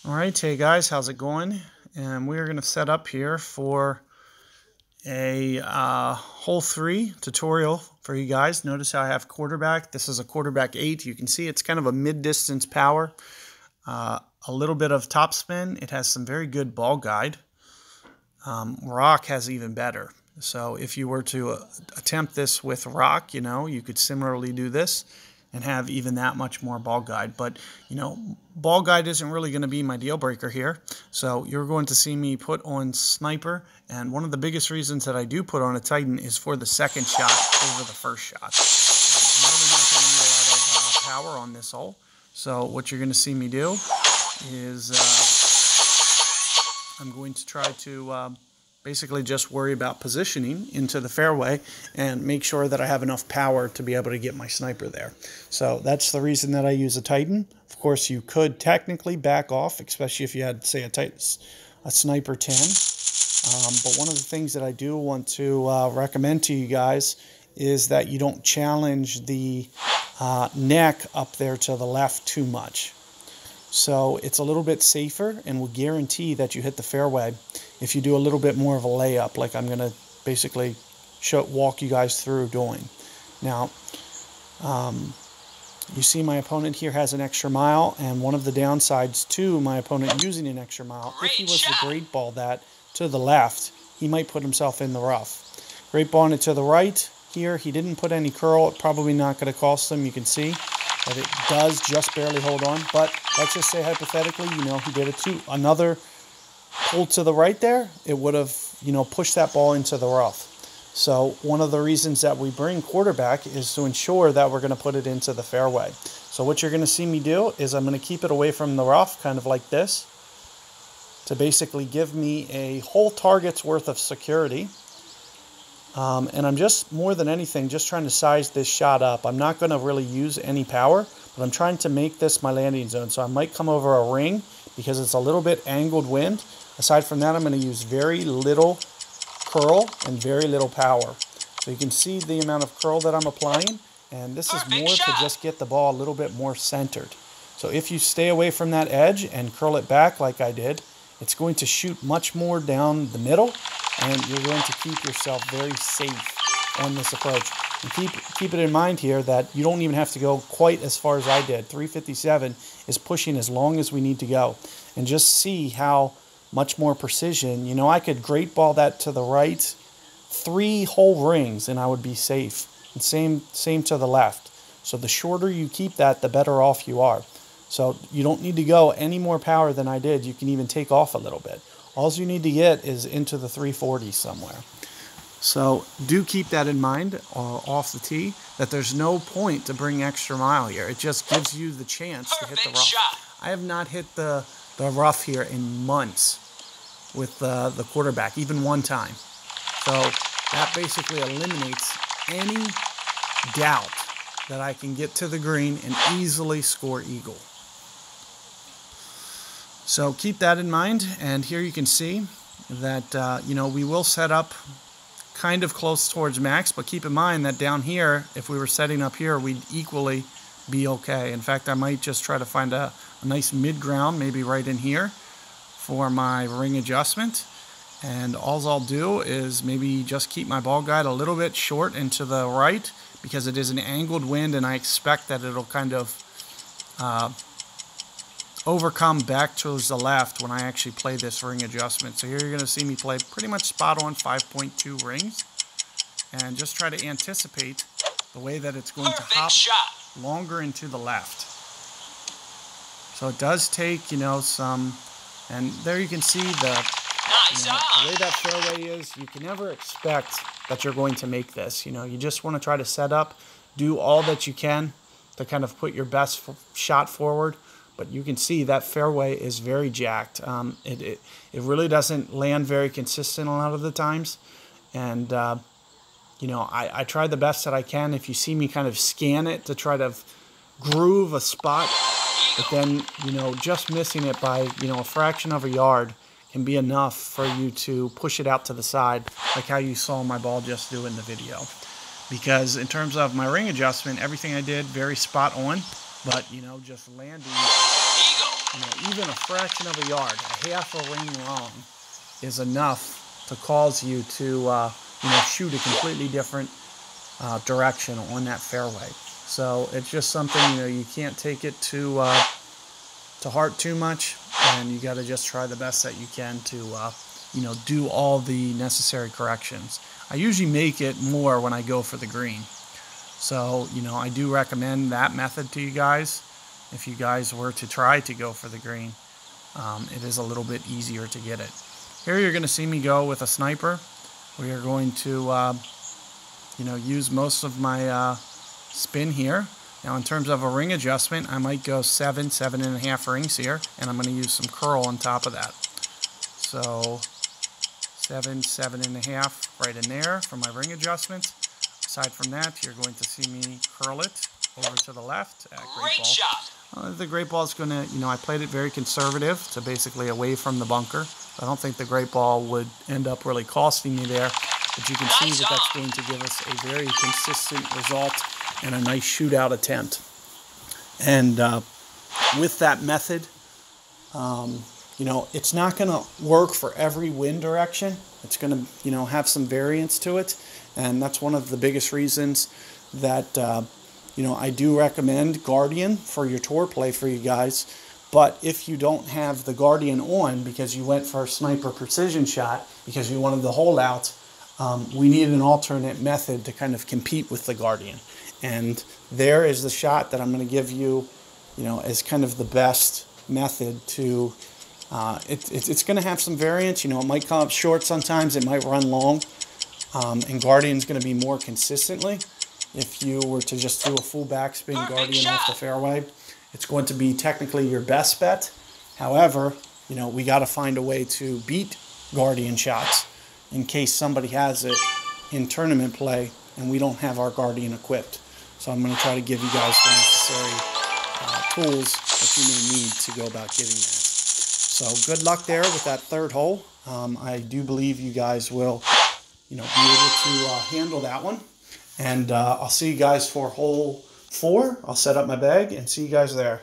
Alright, hey guys, how's it going? And we're going to set up here for a hole 3 tutorial for you guys. Notice how I have quarterback. This is a quarterback 8. You can see it's kind of a mid-distance power. A little bit of topspin. It has some very good ball guide. Rock has even better. So if you were to attempt this with rock, you could similarly do this and have even that much more ball guide. But, ball guide isn't really going to be my deal breaker here. So you're going to see me put on sniper. And one of the biggest reasons that I do put on a Titan is for the second shot over the first shot. I'm really not going to need a lot of power on this hole. So what you're going to see me do is I'm going to try to basically just worry about positioning into the fairway and make sure that I have enough power to be able to get my sniper there. So that's the reason that I use a Titan. Of course, you could technically back off, especially if you had, say, a sniper 10. But one of the things that I do want to recommend to you guys is that you don't challenge the neck up there to the left too much. So it's a little bit safer and will guarantee that you hit the fairway if you do a little bit more of a layup, like I'm going to basically walk you guys through doing. Now, you see my opponent here has an extra mile, and one of the downsides to my opponent using an extra mile, if he was to great ball that to the left, he might put himself in the rough. Great balling it to the right here, he didn't put any curl. It's probably not going to cost him. You can see that it does just barely hold on, but let's just say hypothetically, he did it too. Another pull to the right there, it would have, pushed that ball into the rough. So one of the reasons that we bring quarterback is to ensure that we're going to put it into the fairway. So what you're going to see me do is I'm going to keep it away from the rough, kind of like this, to basically give me a whole target's worth of security. And I'm just, more than anything, just trying to size this shot up. I'm not going to really use any power, but I'm trying to make this my landing zone. So I might come over a ring because it's a little bit angled wind. Aside from that, I'm going to use very little curl and very little power. So you can see the amount of curl that I'm applying, and this is more to just get the ball a little bit more centered. So if you stay away from that edge and curl it back like I did, it's going to shoot much more down the middle, and you're going to keep yourself very safe on this approach. And keep it in mind here that you don't even have to go quite as far as I did. 357 is pushing as long as we need to go. And just see how much more precision. I could great ball that to the right 3 whole rings and I would be safe. And same to the left. So the shorter you keep that, the better off you are. So you don't need to go any more power than I did. You can even take off a little bit. All you need to get is into the 340s somewhere. So do keep that in mind off the tee, that there's no point to bring extra mile here. It just gives you the chance to hit the rough. I have not hit the rough here in months with the quarterback, even one time. So that basically eliminates any doubt that I can get to the green and easily score eagle. So keep that in mind, and here you can see that we will set up kind of close towards max, but keep in mind that down here, if we were setting up here, we'd equally be okay. In fact, I might just try to find a nice mid-ground, maybe right in here, for my ring adjustment. And all I'll do is maybe just keep my ball guide a little bit short and to the right, because it is an angled wind, and I expect that it'll kind of overcome back towards the left when I actually play this ring adjustment. So here you're going to see me play pretty much spot on 5.2 rings, and just try to anticipate the way that it's going to hop longer into the left. So it does take, some, and there you can see the way that fairway is. You can never expect that you're going to make this. You just want to try to set up, do all that you can to kind of put your best shot forward. But you can see that fairway is very jacked. It really doesn't land very consistent a lot of the times. And, I try the best that I can. If you see me kind of scan it to try to groove a spot, but then, just missing it by, a fraction of a yard can be enough for you to push it out to the side, like how you saw my ball just do in the video. Because in terms of my ring adjustment, everything I did very spot on. But, just landing even a fraction of a yard, a half a ring long, is enough to cause you to shoot a completely different direction on that fairway. So it's just something you can't take it to heart too much, and you got to just try the best that you can to do all the necessary corrections. I usually make it more when I go for the green. So, I do recommend that method to you guys. If you guys were to try to go for the green, it is a little bit easier to get it. Here you're going to see me go with a sniper. We are going to, use most of my spin here. Now, in terms of a ring adjustment, I might go 7.5 rings here, and I'm going to use some curl on top of that. So, 7.5 right in there for my ring adjustment. Aside from that, you're going to see me curl it over to the left. Great shot. The great ball is going to, I played it very conservative, so basically away from the bunker. I don't think the great ball would end up really costing me there, but you can see that that's going to give us a very consistent result and a nice shootout attempt. And with that method, it's not going to work for every wind direction. It's going to, have some variance to it. And that's one of the biggest reasons that, I do recommend Guardian for your tour play for you guys. But if you don't have the Guardian on because you went for a sniper precision shot, because you wanted the holdout, we need an alternate method to kind of compete with the Guardian. And there is the shot that I'm going to give you, as kind of the best method to... It's going to have some variance. It might come up short sometimes. It might run long. And Guardian's going to be more consistently. If you were to just do a full backspin Guardian off the fairway, it's going to be technically your best bet. However, we got to find a way to beat Guardian shots in case somebody has it in tournament play and we don't have our Guardian equipped. So I'm going to try to give you guys the necessary tools that you may need to go about getting that. So good luck there with that third hole. I do believe you guys will be able to handle that one. And I'll see you guys for hole 4. I'll set up my bag and see you guys there.